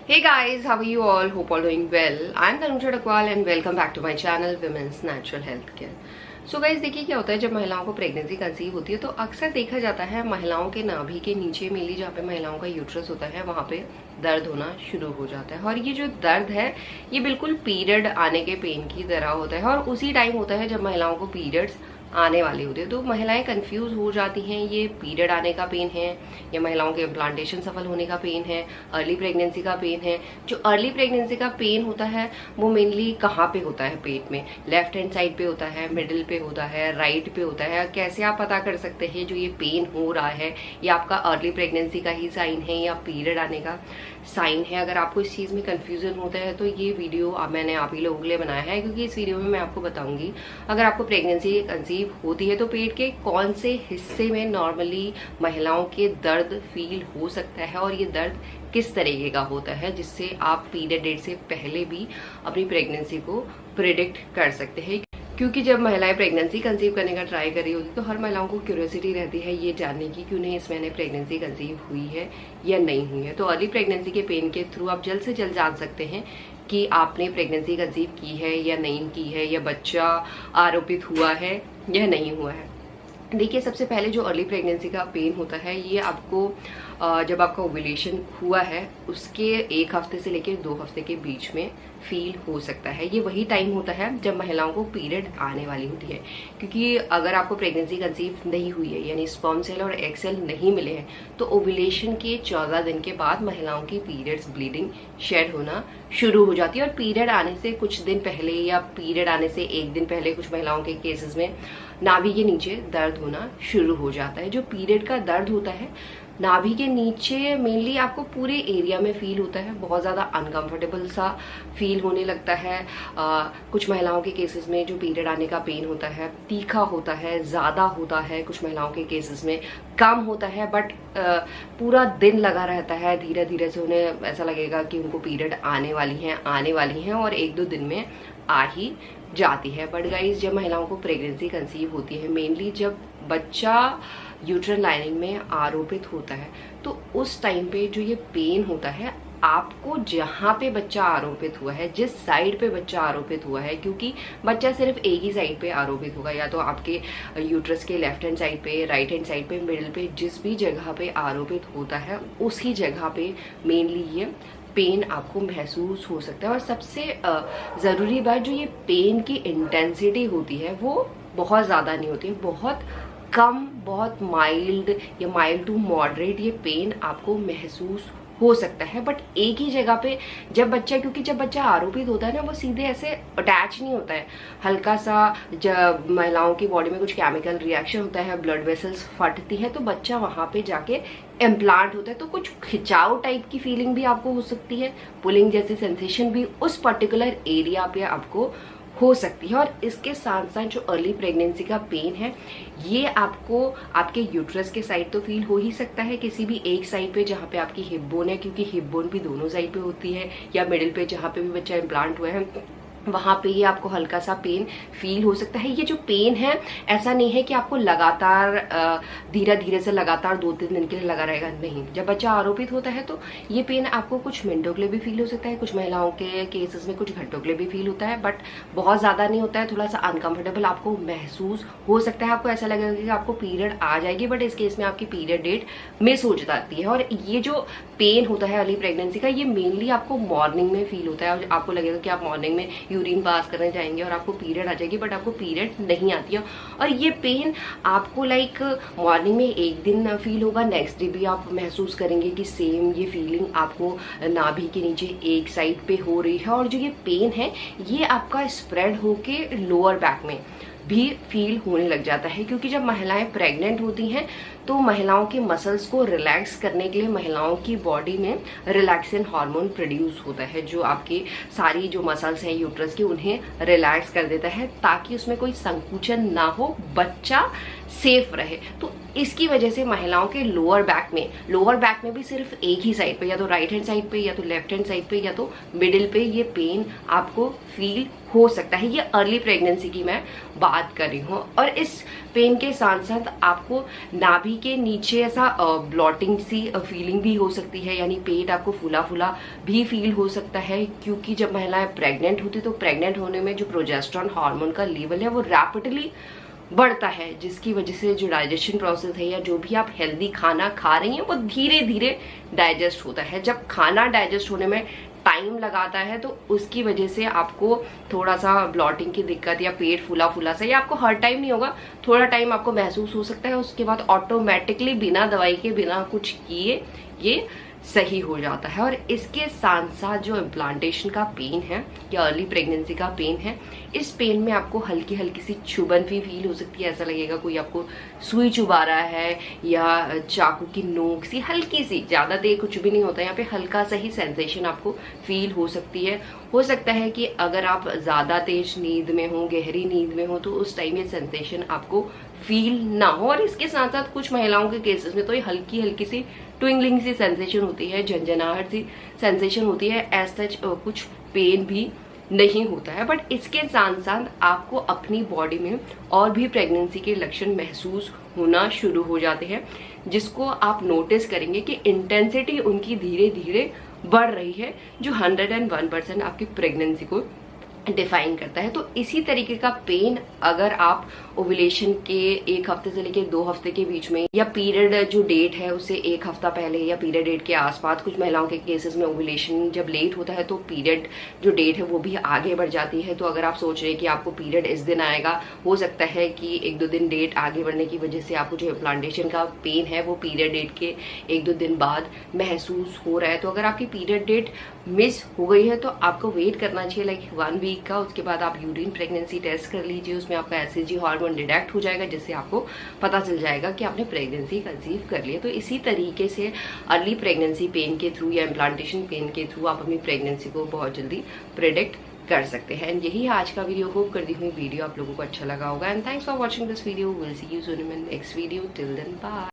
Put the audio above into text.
Hey guys, how are you all? Hope all doing well. I'm Tanusha Dakwal and welcome back to my channel Women's Natural Health Care. So guys देखिए क्या होता है जब महिलाओं को pregnancy conceive होती है तो अक्सर देखा जाता है महिलाओं के नाभि के नीचे मेनली जहाँ पे महिलाओं का यूट्रस होता है वहाँ पे दर्द होना शुरू हो जाता है। और ये जो दर्द है ये बिल्कुल पीरियड आने के पेन की तरह होता है और उसी टाइम होता है जब महिलाओं को पीरियड्स आने वाली होती है। तो महिलाएं कंफ्यूज हो जाती हैं ये पीरियड आने का पेन है या महिलाओं के इम्प्लांटेशन सफल होने का पेन है, अर्ली प्रेगनेंसी का पेन है। जो अर्ली प्रेगनेंसी का पेन होता है वो मेनली कहाँ पे होता है पेट में, लेफ्ट हैंड साइड पे होता है, मिडिल पे होता है, राइट पे होता है। कैसे आप पता कर सकते हैं जो ये पेन हो रहा है ये आपका अर्ली प्रेगनेंसी का ही साइन है या पीरियड आने का साइन है? अगर आपको इस चीज़ में कंफ्यूजन होता है तो ये वीडियो मैंने आप ही लोगों के लिए बनाया है, क्योंकि इस वीडियो में मैं आपको बताऊंगी अगर आपको प्रेगनेंसी कंसीव होती है तो पेट के कौन से हिस्से में नॉर्मली महिलाओं के दर्द फील हो सकता है और ये दर्द किस तरीके का होता है जिससे आप पीरियड डेट से पहले भी अपनी प्रेगनेंसी को प्रिडिक्ट कर सकते हैं। क्योंकि जब महिलाएं प्रेगनेंसी कंसीव करने का ट्राई कर रही होती है तो हर महिलाओं को क्यूरियोसिटी रहती है ये जानने की कि उन्हें इस महीने प्रेगनेंसी कंसीव हुई है या नहीं हुई है। तो अर्ली प्रेगनेंसी के पेन के थ्रू आप जल्द से जल्द जान सकते हैं कि आपने प्रेगनेंसी कंसीव की है या नहीं की है, या बच्चा आरोपित हुआ है या नहीं हुआ है। देखिए सबसे पहले जो अर्ली प्रेगनेंसी का पेन होता है ये आपको जब आपका ओव्यूलेशन हुआ है उसके 1 हफ्ते से लेकर 2 हफ्ते के बीच में फील हो सकता है। ये वही टाइम होता है जब महिलाओं को पीरियड आने वाली होती है, क्योंकि अगर आपको प्रेगनेंसी कंसीव नहीं हुई है यानी स्पर्म सेल और एग सेल नहीं मिले हैं तो ओव्यूलेशन के 14 दिन के बाद महिलाओं की पीरियड्स ब्लीडिंग शेड होना शुरू हो जाती है। और पीरियड आने से कुछ दिन पहले या पीरियड आने से 1 दिन पहले कुछ महिलाओं के केसेस में नाभि के नीचे दर्द होना शुरू हो जाता है। जो पीरियड का दर्द होता है नाभि के नीचे मेनली आपको पूरे एरिया में फील होता है, बहुत ज्यादा अनकंफर्टेबल सा फील होने लगता है। कुछ महिलाओं के केसेस में जो पीरियड आने का पेन होता है तीखा होता है, ज्यादा होता है, कुछ महिलाओं के केसेस में कम होता है, बट पूरा दिन लगा रहता है। धीरे धीरे से उन्हें ऐसा लगेगा कि उनको पीरियड आने वाली हैं और 1-2 दिन में आ ही जाती है। बट गाइज जब महिलाओं को प्रेगनेंसी कंसीव होती है मेनली जब बच्चा यूट्रन लाइनिंग में आरोपित होता है तो उस टाइम पे जो ये पेन होता है आपको जहाँ पे बच्चा आरोपित हुआ है, जिस साइड पे बच्चा आरोपित हुआ है, क्योंकि बच्चा सिर्फ एक ही साइड पे आरोपित होगा, या तो आपके यूट्रस के लेफ्ट हैंड साइड पे, राइट हैंड साइड पे, मिडिल पे, जिस भी जगह पे आरोपित होता है उसी जगह पे मेनली ये पेन आपको महसूस हो सकता है। और सबसे जरूरी बात जो ये पेन की इंटेंसिटी होती है वो बहुत ज्यादा नहीं होती है, बहुत कम, बहुत माइल्ड या माइल्ड टू मॉडरेट ये पेन आपको महसूस हो सकता है। बट एक ही जगह पे जब बच्चा, क्योंकि जब बच्चा आरोपित होता है ना वो सीधे ऐसे अटैच नहीं होता है, हल्का सा जब महिलाओं की बॉडी में कुछ केमिकल रिएक्शन होता है, ब्लड वेसल्स फटती है तो बच्चा वहां पे जाके इम्प्लांट होता है, तो कुछ खिंचाव टाइप की फीलिंग भी आपको हो सकती है, पुलिंग जैसी सेंसेशन भी उस पर्टिकुलर एरिया पे आपको हो सकती है। और इसके साथ साथ जो अर्ली प्रेगनेंसी का पेन है ये आपको आपके यूट्रस के साइड तो फील हो ही सकता है, किसी भी एक साइड पे जहाँ पे आपकी हिप बोन है, क्योंकि हिप बोन भी दोनों साइड पे होती है, या मिडिल पे जहाँ पे भी बच्चा इम्प्लांट हुआ है वहां पे ये आपको हल्का सा पेन फील हो सकता है। ये जो पेन है ऐसा नहीं है कि आपको लगातार धीरे धीरे से लगातार 2-3 दिन के लिए लगा रहेगा, नहीं। जब बच्चा आरोपित होता है तो ये पेन आपको कुछ मिनटों के लिए भी फील हो सकता है, कुछ महिलाओं के केसेस में कुछ घंटों के लिए भी फील होता है, बट बहुत ज्यादा नहीं होता है। थोड़ा सा अनकंफर्टेबल आपको महसूस हो सकता है, आपको ऐसा लगेगा कि आपको पीरियड आ जाएगी, बट इस केस में आपकी पीरियड डेट मिस हो जाती है। और ये जो पेन होता है अर्ली प्रेगनेंसी का ये मेनली आपको मॉर्निंग में फील होता है, और आपको लगेगा कि आप मॉर्निंग में यूरिन पास करने जाएंगे और आपको पीरियड आ जाएगी, बट आपको पीरियड नहीं आती है। और ये पेन आपको लाइक मॉर्निंग में 1 दिन फील होगा, नेक्स्ट डे भी आप महसूस करेंगे कि सेम ये फीलिंग आपको नाभि के नीचे एक साइड पे हो रही है। और जो ये पेन है ये आपका स्प्रेड होके लोअर बैक में भी फील होने लग जाता है, क्योंकि जब महिलाएं प्रेग्नेंट होती हैं तो महिलाओं के मसल्स को रिलैक्स करने के लिए महिलाओं की बॉडी में रिलैक्सिन हार्मोन प्रोड्यूस होता है, जो आपकी सारी जो मसल्स हैं यूट्रस की उन्हें रिलैक्स कर देता है ताकि उसमें कोई संकुचन ना हो, बच्चा सेफ रहे। तो इसकी वजह से महिलाओं के लोअर बैक में भी सिर्फ एक ही साइड पे, या तो राइट हैंड साइड पे, या तो लेफ्ट हैंड साइड पे, या तो मिडिल पे ये पेन आपको फील हो सकता है। ये अर्ली प्रेगनेंसी की मैं बात कर रही हूँ। और इस पेन के साथ साथ आपको नाभि नाभि के नीचे ऐसा ब्लॉटिंग सी फीलिंग भी हो सकती है, यानी पेट आपको फूला फूला भी फील हो सकता है, क्योंकि जब महिलाएं प्रेग्नेंट होती तो प्रेग्नेंट होने में जो प्रोजेस्टेरोन हार्मोन का लेवल है वो रैपिडली बढ़ता है, जिसकी वजह से जो डाइजेशन प्रोसेस है या जो भी आप हेल्दी खाना खा रही हैं वो धीरे धीरे डाइजेस्ट होता है। जब खाना डाइजेस्ट होने में टाइम लगाता है तो उसकी वजह से आपको थोड़ा सा ब्लॉटिंग की दिक्कत या पेट फूला फूला सा, या आपको हर टाइम नहीं होगा, थोड़ा टाइम आपको महसूस हो सकता है, उसके बाद ऑटोमेटिकली बिना दवाई के बिना कुछ किए ये सही हो जाता है। और इसके साथ साथ जो इम्प्लांटेशन का पेन है या अर्ली प्रेगनेंसी का पेन है, इस पेन में आपको हल्की हल्की सी चुभन भी फील हो सकती है। ऐसा लगेगा कोई आपको सुई चुबा रहा है या चाकू की नोक सी हल्की सी, ज्यादा देर कुछ भी नहीं होता, यहाँ पे हल्का सा ही सेंसेशन आपको फील हो सकती है। हो सकता है कि अगर आप ज्यादा तेज नींद में हो, गहरी नींद में हो, तो उस टाइम ये सेंसेशन आपको फील ना हो। और इसके साथ साथ कुछ महिलाओं के केसेस में तो ये हल्की हल्की सी ट्विंगलिंग सी सेंसेशन होती है, झंझनाहट सी सेंसेशन होती है, एज सच कुछ पेन भी नहीं होता है। बट इसके साथ साथ आपको अपनी बॉडी में और भी प्रेगनेंसी के लक्षण महसूस होना शुरू हो जाते हैं, जिसको आप नोटिस करेंगे कि इंटेंसिटी उनकी धीरे धीरे बढ़ रही है, जो 101% आपकी प्रेगनेंसी को डिफाइन करता है। तो इसी तरीके का पेन अगर आप ओव्यूलेशन के 1 हफ्ते से लेकर 2 हफ्ते के बीच में, या पीरियड जो डेट है उससे 1 हफ्ता पहले या पीरियड डेट के आसपास, कुछ महिलाओं के केसेस में ओव्यूलेशन जब लेट होता है तो पीरियड जो डेट है वो भी आगे बढ़ जाती है। तो अगर आप सोच रहे हैं कि आपको पीरियड इस दिन आएगा, हो सकता है कि 1-2 दिन डेट आगे बढ़ने की वजह से आपको जो इम्प्लांटेशन का पेन है वो पीरियड डेट के 1-2 दिन बाद महसूस हो रहा है। तो अगर आपकी पीरियड डेट मिस हो गई है तो आपको वेट करना चाहिए लाइक 1 वीक का। उसके बाद आप यूरिन प्रेगनेंसी टेस्ट कर लीजिए, उसमें आपका एसएचजी हार्मोन डिटेक्ट हो जाएगा, जिससे आपको पता चल जाएगा कि आपने प्रेगनेंसी कंसीव कर लिया। तो इसी तरीके से अर्ली प्रेगनेंसी पेन के थ्रू या इम्प्लांटेशन पेन के थ्रू आप अपनी प्रेगनेंसी को बहुत जल्दी प्रेडिक्ट कर सकते हैं। एंड यही आज का वीडियो। होप करती हूँ वीडियो आप लोगों को अच्छा लगा होगा। And thanks for watching this video. Will see you soon in next video. Till then bye.